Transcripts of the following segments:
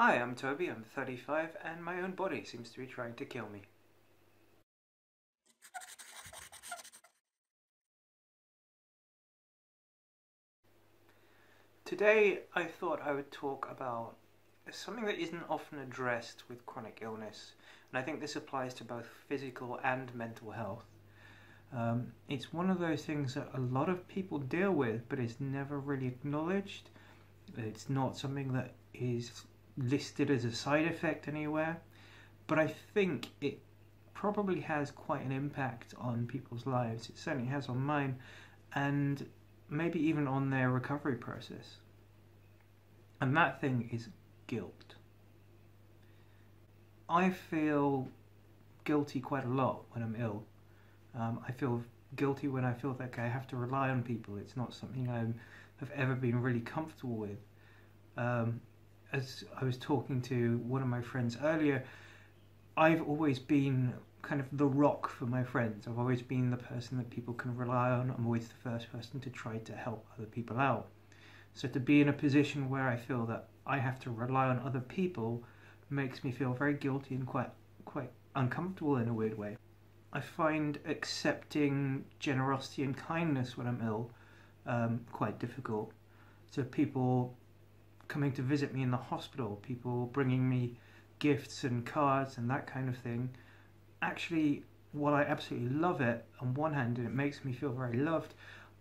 Hi, I'm Toby, I'm 35, and my own body seems to be trying to kill me. Today I thought I would talk about something that isn't often addressed with chronic illness, and I think this applies to both physical and mental health. It's one of those things that a lot of people deal with, but it's never really acknowledged. It's not something that is listed as a side effect anywhere, but I think it probably has quite an impact on people's lives. It certainly has on mine, and maybe even on their recovery process. And that thing is guilt. I feel guilty quite a lot when I'm ill. I feel guilty when I feel like I have to rely on people. It's not something I have ever been really comfortable with. As I was talking to one of my friends earlier, I've always been kind of the rock for my friends. I've always been the person that people can rely on. I'm always the first person to try to help other people out. So to be in a position where I feel that I have to rely on other people makes me feel very guilty and quite uncomfortable in a weird way. I find accepting generosity and kindness when I'm ill quite difficult. So people coming to visit me in the hospital, people bringing me gifts and cards and that kind of thing. Actually, while I absolutely love it, on one hand, and it makes me feel very loved,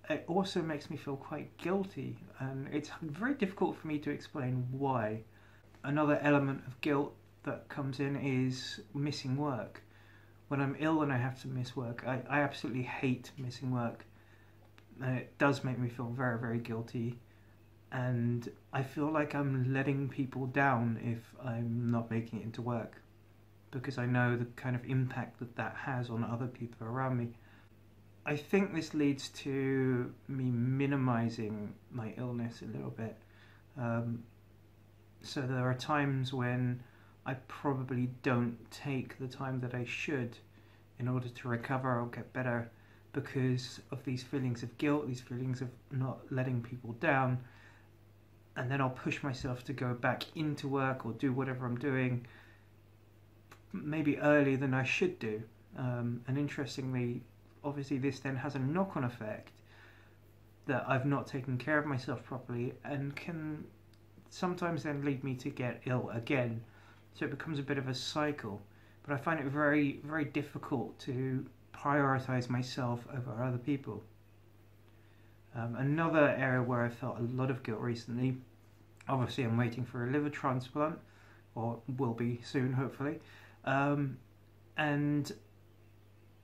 it also makes me feel quite guilty, and it's very difficult for me to explain why. Another element of guilt that comes in is missing work. When I'm ill and I have to miss work, I absolutely hate missing work, and it does make me feel very, very guilty. And I feel like I'm letting people down if I'm not making it into work, because I know the kind of impact that that has on other people around me. I think this leads to me minimizing my illness a little bit. So there are times when I probably don't take the time that I should in order to recover or get better, because of these feelings of guilt, these feelings of not letting people down. And then I'll push myself to go back into work or do whatever I'm doing, maybe earlier than I should do. And interestingly, obviously this then has a knock-on effect that I've not taken care of myself properly, and can sometimes then lead me to get ill again. So it becomes a bit of a cycle. But I find it very, very difficult to prioritize myself over other people. Another area where I felt a lot of guilt recently, obviously I'm waiting for a liver transplant, or will be soon hopefully, and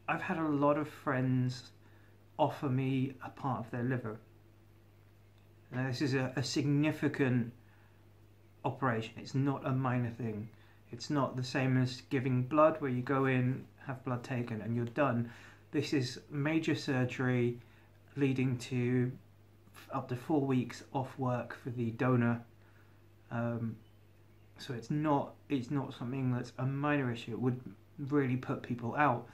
I've had a lot of friends offer me a part of their liver. Now this is a significant operation, it's not a minor thing. It's not the same as giving blood where you go in, have blood taken and you're done. This is major surgery leading to up to 4 weeks off work for the donor. So it's not something that's a minor issue. It would really put people out,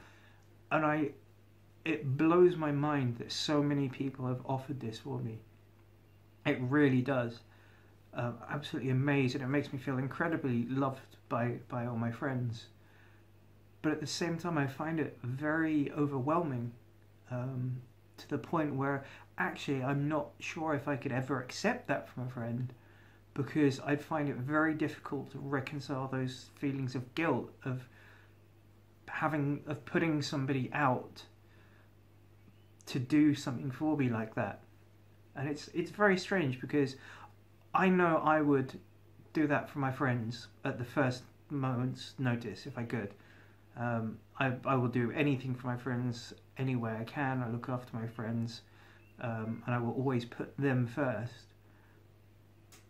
and it blows my mind that so many people have offered this for me. It really does. Absolutely amazed, and it makes me feel incredibly loved by all my friends. But at the same time, I find it very overwhelming. To the point where actually I'm not sure if I could ever accept that from a friend, because I'd find it very difficult to reconcile those feelings of guilt of putting somebody out to do something for me like that. And it's very strange, because I know I would do that for my friends at the first moment's notice if I could. I will do anything for my friends any way I can. I look after my friends, and I will always put them first.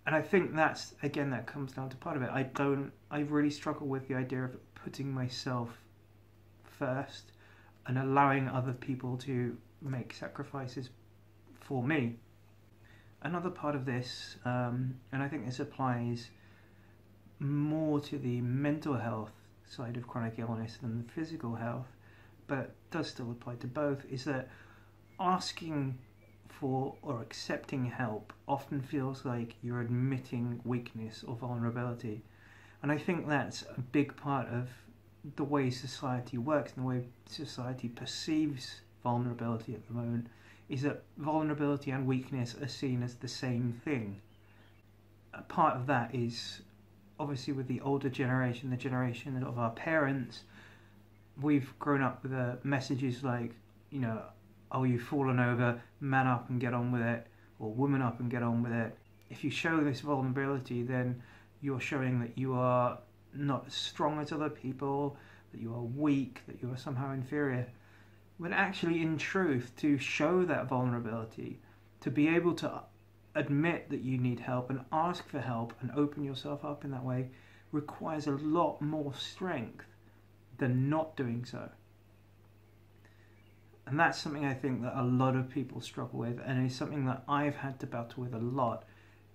And I think that's, again, that comes down to part of it. I really struggle with the idea of putting myself first and allowing other people to make sacrifices for me. Another part of this, and I think this applies more to the mental health side of chronic illness than the physical health, but does still apply to both, is that asking for or accepting help often feels like you're admitting weakness or vulnerability. And I think that's a big part of the way society works and the way society perceives vulnerability at the moment, is that vulnerability and weakness are seen as the same thing. A part of that is obviously with the older generation, the generation of our parents. We've grown up with messages like, you know, oh, you've fallen over, man up and get on with it, or woman up and get on with it. If you show this vulnerability, then you're showing that you are not as strong as other people, that you are weak, that you are somehow inferior. When actually, in truth, to show that vulnerability, to be able to admit that you need help and ask for help and open yourself up in that way, requires a lot more strength than not doing so. And that's something I think that a lot of people struggle with, and is something that I've had to battle with a lot,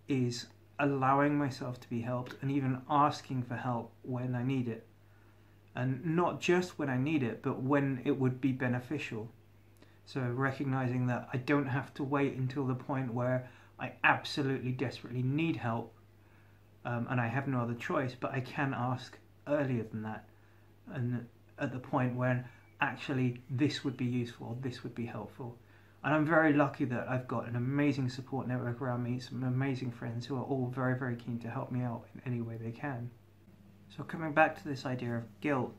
is allowing myself to be helped and even asking for help when I need it. And not just when I need it, but when it would be beneficial. So recognizing that I don't have to wait until the point where I absolutely desperately need help and I have no other choice, but I can ask earlier than that, and at the point when actually this would be useful, this would be helpful. And I'm very lucky that I've got an amazing support network around me, some amazing friends who are all very, very keen to help me out in any way they can. So coming back to this idea of guilt,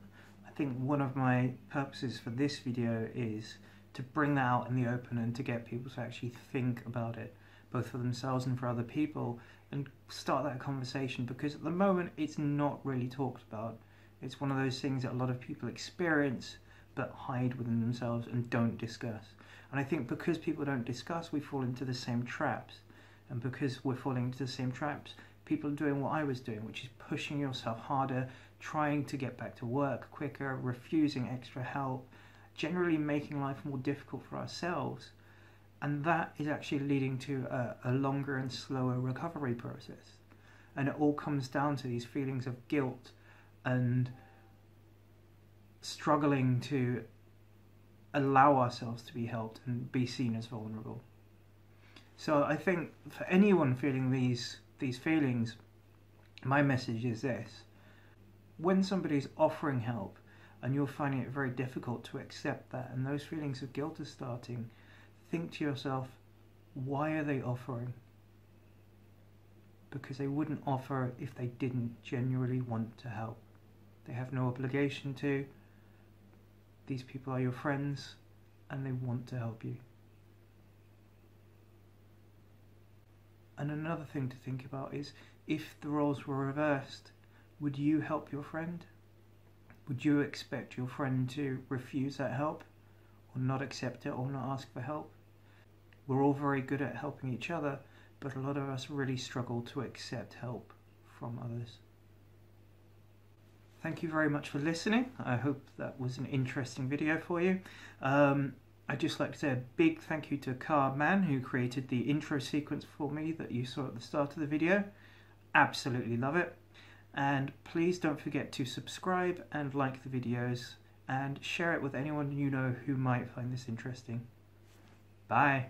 I think one of my purposes for this video is to bring that out in the open and to get people to actually think about it, both for themselves and for other people, and start that conversation, because at the moment it's not really talked about. It's one of those things that a lot of people experience but hide within themselves and don't discuss. And I think because people don't discuss, we fall into the same traps. And because we're falling into the same traps, people are doing what I was doing, which is pushing yourself harder, trying to get back to work quicker, refusing extra help, generally making life more difficult for ourselves. And that is actually leading to a longer and slower recovery process. And it all comes down to these feelings of guilt and struggling to allow ourselves to be helped and be seen as vulnerable. So I think for anyone feeling these feelings, my message is this: when somebody's offering help and you're finding it very difficult to accept that, and those feelings of guilt are starting, think to yourself, why are they offering? Because they wouldn't offer if they didn't genuinely want to help. They have no obligation to. These people are your friends and they want to help you. And another thing to think about is, if the roles were reversed, would you help your friend? Would you expect your friend to refuse that help, or not accept it, or not ask for help? We're all very good at helping each other, but a lot of us really struggle to accept help from others. Thank you very much for listening. I hope that was an interesting video for you. I'd just like to say a big thank you to Car Man, who created the intro sequence for me that you saw at the start of the video. Absolutely love it. And please don't forget to subscribe and like the videos, and share it with anyone you know who might find this interesting. Bye.